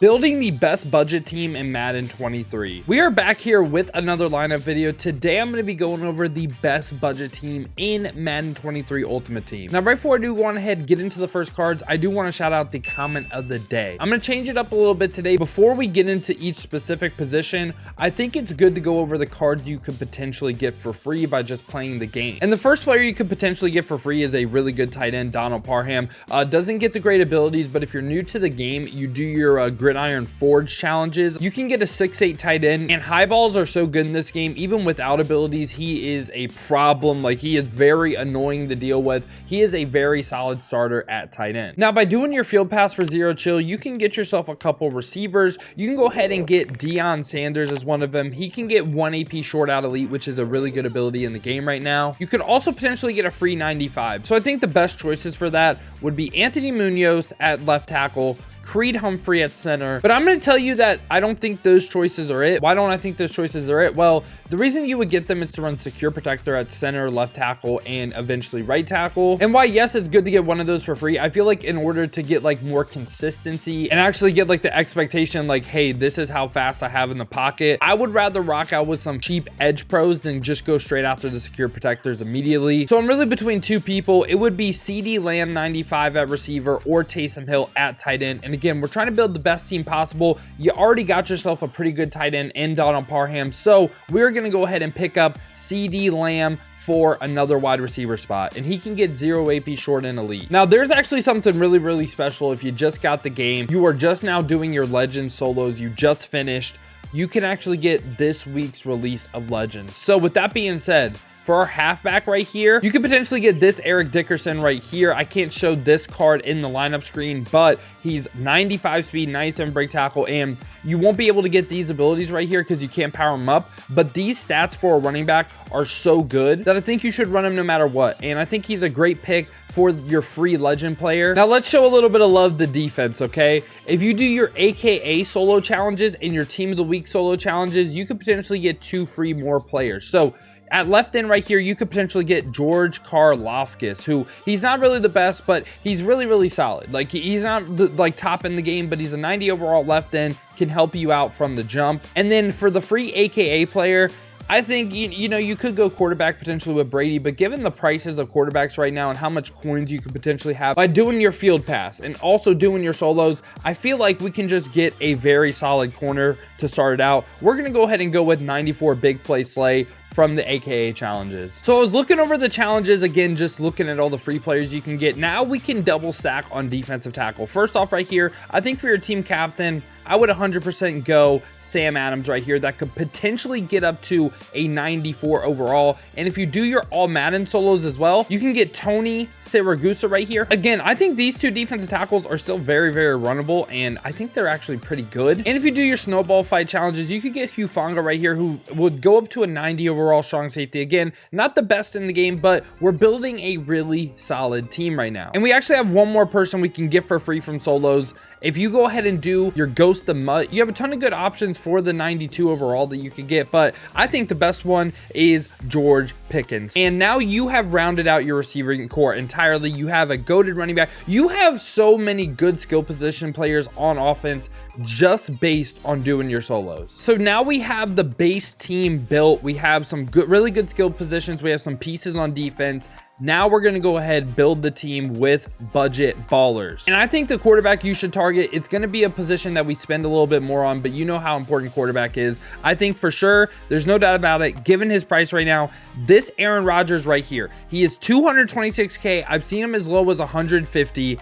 Building the best budget team in Madden 23. We are back here with another lineup video. Today I'm going to be going over the best budget team in Madden 23 Ultimate Team. Now, right before I do go on ahead and get into the first cards, I do want to shout out the comment of the day. I'm going to change it up a little bit today. Before we get into each specific position, I think it's good to go over the cards you could potentially get for free by just playing the game. And the first player you could potentially get for free is a really good tight end, Donald Parham. Doesn't get the great abilities, but if you're new to the game, you do your Gridiron Forge challenges, you can get a 6'8" tight end, and high balls are so good in this game. Even without abilities, he is a problem. Like, he is very annoying to deal with. He is a very solid starter at tight end. Now, by doing your field pass for 0 chill, you can get yourself a couple receivers. You can go ahead and get Deion Sanders as one of them. He can get 1 AP short out elite, which is a really good ability in the game right now. You could also potentially get a free 95. So I think the best choices for that would be Anthony Munoz at left tackle, Creed Humphrey at center. But I'm going to tell you that I don't think those choices are it. Why don't I think those choices are it? Well, the reason you would get them is to run secure protector at center, left tackle, and eventually right tackle. And why, yes, it's good to get one of those for free. I feel like in order to get like more consistency and actually get like the expectation, like, hey, this is how fast I have in the pocket, I would rather rock out with some cheap edge pros than just go straight after the secure protectors immediately. So I'm really between two people. It would be CD Lamb 95 at receiver or Taysom Hill at tight end. And again, we're trying to build the best team possible. You already got yourself a pretty good tight end in Donald Parham, so we're going to go ahead and pick up CD Lamb for another wide receiver spot, and he can get 0 AP short and elite. Now, there's actually something really special. If you just got the game, you are just now doing your Legends solos, you just finished, you can actually get this week's release of Legends. So with that being said, for our halfback right here, you could potentially get this Eric Dickerson right here. I can't show this card in the lineup screen, but he's 95 speed, 97 break tackle, and you won't be able to get these abilities right here because you can't power them up. But these stats for a running back are so good that I think you should run him no matter what. And I think he's a great pick for your free legend player. Now let's show a little bit of love to defense, okay? If you do your AKA solo challenges and your team of the week solo challenges, you could potentially get 2 free more players. So at left end right here, you could potentially get George Karlaftis, who he's not really the best, but he's really solid. Like, he's not like top in the game, but he's a 90 overall left end, can help you out from the jump. And then for the free AKA player, I think, you know, you could go quarterback potentially with Brady, but given the prices of quarterbacks right now and how much coins you could potentially have by doing your field pass and also doing your solos, I feel like we can just get a very solid corner to start it out. We're going to go ahead and go with 94 big play Slay from the AKA challenges. So I was looking over the challenges again, just looking at all the free players you can get. Now we can double stack on defensive tackle. First off right here, I think for your team captain, I would 100% go Sam Adams right here. That could potentially get up to a 94 overall. And if you do your all Madden solos as well, you can get Tony Siragusa right here. Again, I think these two defensive tackles are still very runnable, and I think they're actually pretty good. And if you do your snowball fight challenges, you could get Hufanga right here, who would go up to a 90 overall strong safety. Again, not the best in the game, but we're building a really solid team right now. And we actually have one more person we can get for free from solos. If you go ahead and do your Ghost the Mutt, you have a ton of good options for the 92 overall that you could get, but I think the best one is George Pickens. And now you have rounded out your receiving core entirely. You have a goated running back. You have so many good skill position players on offense just based on doing your solos. So now we have the base team built. We have some really good skill positions. We have some pieces on defense. Now we're going to go ahead and build the team with budget ballers. And I think the quarterback you should target, it's going to be a position that we spend a little bit more on, but you know how important quarterback is. I think for sure, there's no doubt about it, given his price right now, this Aaron Rodgers right here, he is 226K. I've seen him as low as 150.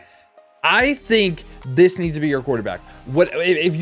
I think this needs to be your quarterback. What if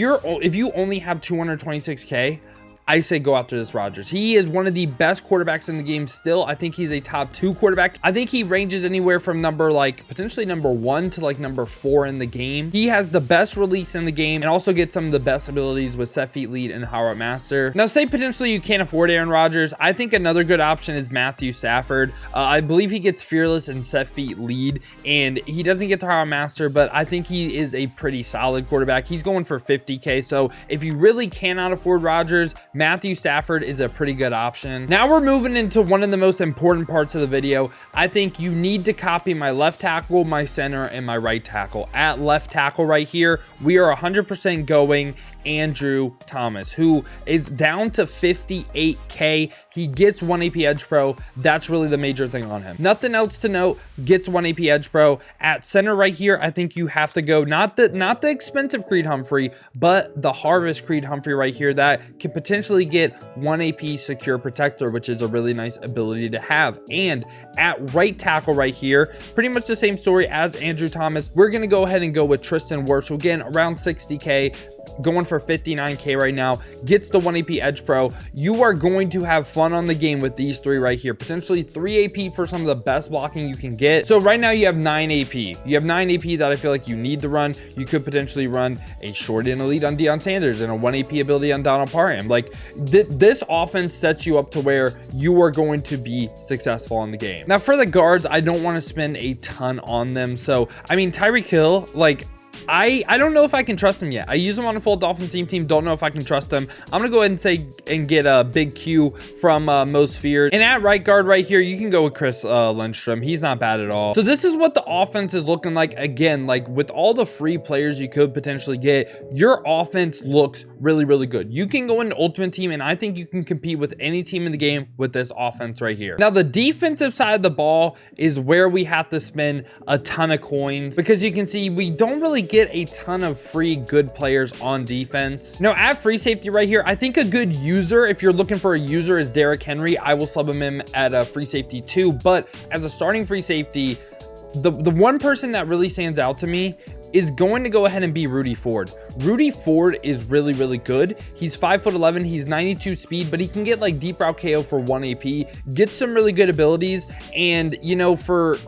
you only have 226K? I say go after this Rodgers. He is one of the best quarterbacks in the game still. I think he's a top 2 quarterback. I think he ranges anywhere from potentially number 1 to like number 4 in the game. He has the best release in the game and also gets some of the best abilities with set feet lead and Howard Master. Now, say potentially you can't afford Aaron Rodgers. I think another good option is Matthew Stafford. I believe he gets fearless and set feet lead, and he doesn't get the Howard Master, but I think he is a pretty solid quarterback. He's going for 50K. So if you really cannot afford Rodgers, Matthew Stafford is a pretty good option. Now we're moving into one of the most important parts of the video. I think you need to copy my left tackle, my center, and my right tackle. At left tackle right here, we are 100% going Andrew Thomas, who is down to 58K. He gets 1 AP Edge Pro. That's really the major thing on him. Nothing else to note. Gets 1 AP Edge Pro. At center right here, I think you have to go not the expensive Creed Humphrey, but the Harvest Creed Humphrey right here that can potentially get 1 AP Secure Protector, which is a really nice ability to have. And at right tackle right here, pretty much the same story as Andrew Thomas. We're going to go ahead and go with Tristan Wirfs. So again, around 60K. Going for 59K right now, gets the 1 AP Edge Pro. You are going to have fun on the game with these three right here. Potentially 3 AP for some of the best blocking you can get. So right now you have 9 AP. You have 9 AP that I feel like you need to run. You could potentially run a short and elite on Deion Sanders and a 1 AP ability on Donald Parham. Like this offense sets you up to where you are going to be successful in the game. Now for the guards, I don't want to spend a ton on them. So I mean, Tyreek Hill, like, I don't know if I can trust him yet. I use him on a full Dolphins team. Don't know if I can trust him. I'm going to go ahead and say and get a big Q from Most Feared. And at right guard right here, you can go with Chris Lindstrom. He's not bad at all. So this is what the offense is looking like. Again, like with all the free players you could potentially get, your offense looks really, really good. You can go into Ultimate Team, and I think you can compete with any team in the game with this offense right here. Now, the defensive side of the ball is where we have to spend a ton of coins, because you can see we don't really get a ton of free good players on defense. Now at free safety right here, I think a good user, if you're looking for a user, is Derrick Henry. I will sub him in at a free safety too, but as a starting free safety, the one person that really stands out to me is going to go ahead and be Rudy Ford. Rudy Ford is really, really good. He's 5'11", he's 92 speed, but he can get like deep route KO for 1 AP, get some really good abilities. And you know, for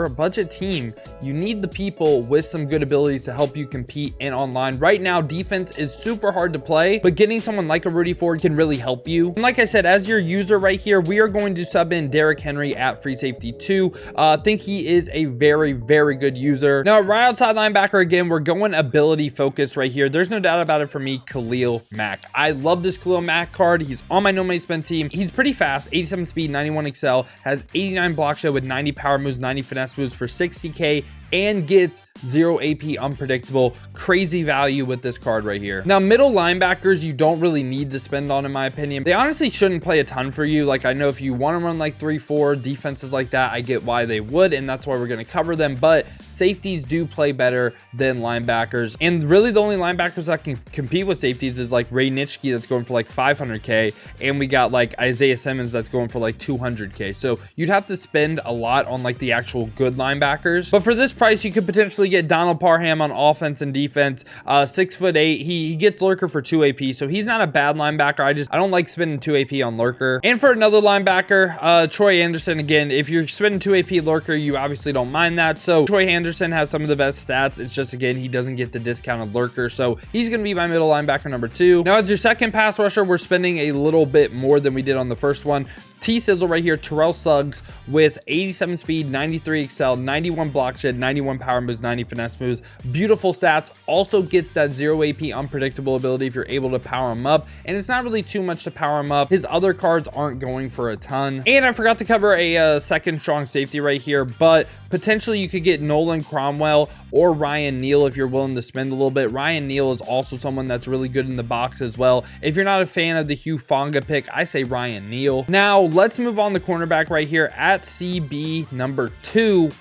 a budget team, you need the people with some good abilities to help you compete in online. Right now, defense is super hard to play, but getting someone like a Rudy Ford can really help you. And like I said, as your user right here, we are going to sub in Derrick Henry at free safety 2. I think he is a very, very good user. Now, right outside linebacker, again, we're going ability focus right here. There's no doubt about it for me, Khalil Mack. I love this Khalil Mack card. He's on my no money spend team. He's pretty fast, 87 speed, 91 excel, has 89 block shed with 90 power moves, 90 finesse moves for 60K, and gets 0 AP unpredictable. Crazy value with this card right here. Now, middle linebackers, you don't really need to spend on, in my opinion. They honestly shouldn't play a ton for you. Like, I know if you want to run like 3-4 defenses like that, I get why they would, and that's why we're going to cover them. But safeties do play better than linebackers, and really the only linebackers that can compete with safeties is like Ray Nitschke, that's going for like 500K, and we got like Isaiah Simmons that's going for like 200K. So you'd have to spend a lot on like the actual good linebackers. But for this price, you could potentially get Donald Parham on offense and defense. 6'8", he gets Lurker for 2 AP, so he's not a bad linebacker. I don't like spending 2 AP on Lurker. And for another linebacker, Troy Anderson. Again, if you're spending 2 AP Lurker, you obviously don't mind that. So Troy Anderson has some of the best stats. It's just, again, he doesn't get the discounted Lurker, so he's going to be my middle linebacker number 2. Now, as your second pass rusher, we're spending a little bit more than we did on the first one. T-Sizzle right here, Terrell Suggs with 87 speed, 93 excel, 91 block shed, 91 power moves, 90 finesse moves. Beautiful stats. Also gets that 0 AP unpredictable ability if you're able to power him up, and it's not really too much to power him up. His other cards aren't going for a ton. And I forgot to cover a second strong safety right here, but potentially you could get Nolan Cromwell or Ryan Neal if you're willing to spend a little bit. Ryan Neal is also someone that's really good in the box as well. If you're not a fan of the Hugh Fonga pick, I say Ryan Neal. Now, let's move on to cornerback right here at CB number 2.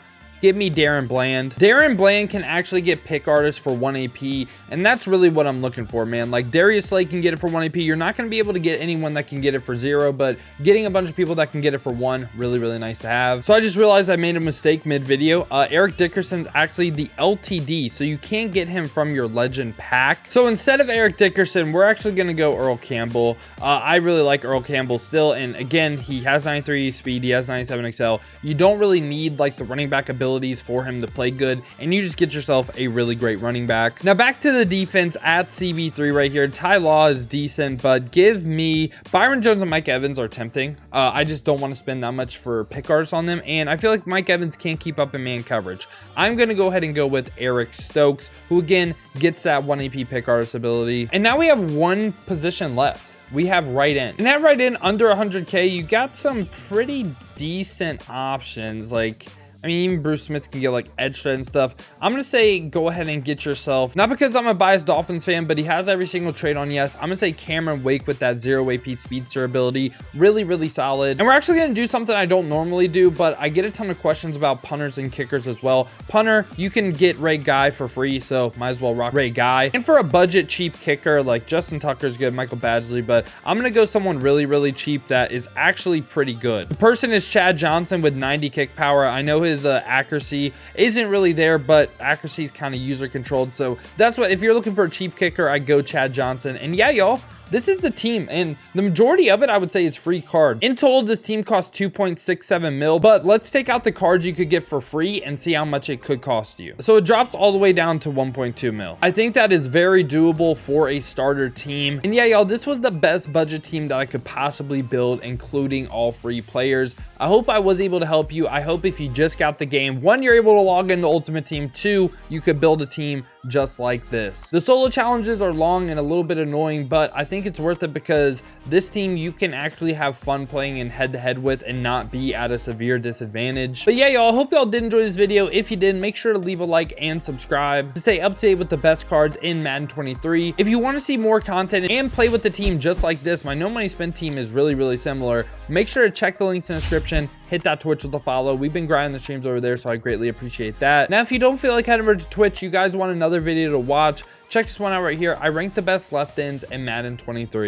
Give me Darren Bland. Darren Bland can actually get pick artists for 1 AP, and that's really what I'm looking for, man. Like, Darius Slay can get it for 1 AP. You're not going to be able to get anyone that can get it for 0, but getting a bunch of people that can get it for 1, really, really nice to have. So I just realized I made a mistake mid-video. Eric Dickerson's actually the LTD, so you can't get him from your legend pack. So instead of Eric Dickerson, we're actually going to go Earl Campbell. I really like Earl Campbell still, and again, he has 93 speed, he has 97 excel. You don't really need like the running back ability abilities for him to play good, and you just get yourself a really great running back. Now back to the defense at CB3 right here. Ty Law is decent, but give me Byron Jones and Mike Evans are tempting. I just don't want to spend that much for pick artists on them, and I feel like Mike Evans can't keep up in man coverage. I'm going to go ahead and go with Eric Stokes, who again gets that 1 AP pick artist ability. And now we have one position left. We have right end. And at right end, under 100K, you got some pretty decent options. Like, I mean, even Bruce Smith can get like edge thread and stuff. I'm going to say go ahead and get yourself, not because I'm a biased Dolphins fan, but he has every single trait on yes. I'm going to say Cameron Wake with that 0 AP speedster ability. Really, really solid. And we're actually going to do something I don't normally do, but I get a ton of questions about punters and kickers as well. Punter, you can get Ray Guy for free, so might as well rock Ray Guy. And for a budget cheap kicker, like Justin Tucker's good, Michael Badgley, but I'm going to go someone really, really cheap that is actually pretty good. The person is Chad Johnson with 90 kick power. I know his accuracy isn't really there, but accuracy is kind of user controlled, so that's what, if you're looking for a cheap kicker, I go Chad Johnson. And yeah, y'all, this is the team, and the majority of it, I would say, is free card. In total, this team costs 2.67 mil, but let's take out the cards you could get for free and see how much it could cost you. So it drops all the way down to 1.2 mil. I think that is very doable for a starter team. And yeah, y'all, this was the best budget team that I could possibly build, including all free players. I hope I was able to help you. I hope if you just got the game, 1, you're able to log into Ultimate Team, 2, you could build a team just like this. The solo challenges are long and a little bit annoying, but I think it's worth it because this team you can actually have fun playing in head-to-head with and not be at a severe disadvantage. But yeah, y'all, hope y'all did enjoy this video. If you did, make sure to leave a like and subscribe to stay up to date with the best cards in Madden 23. If you want to see more content and play with the team just like this, my No Money Spent team is really, really similar. Make sure to check the links in the description. Hit that Twitch with a follow. We've been grinding the streams over there, so I greatly appreciate that. Now, if you don't feel like heading over to Twitch, you guys want another video to watch, check this one out right here. I rank the best left ends in Madden 23.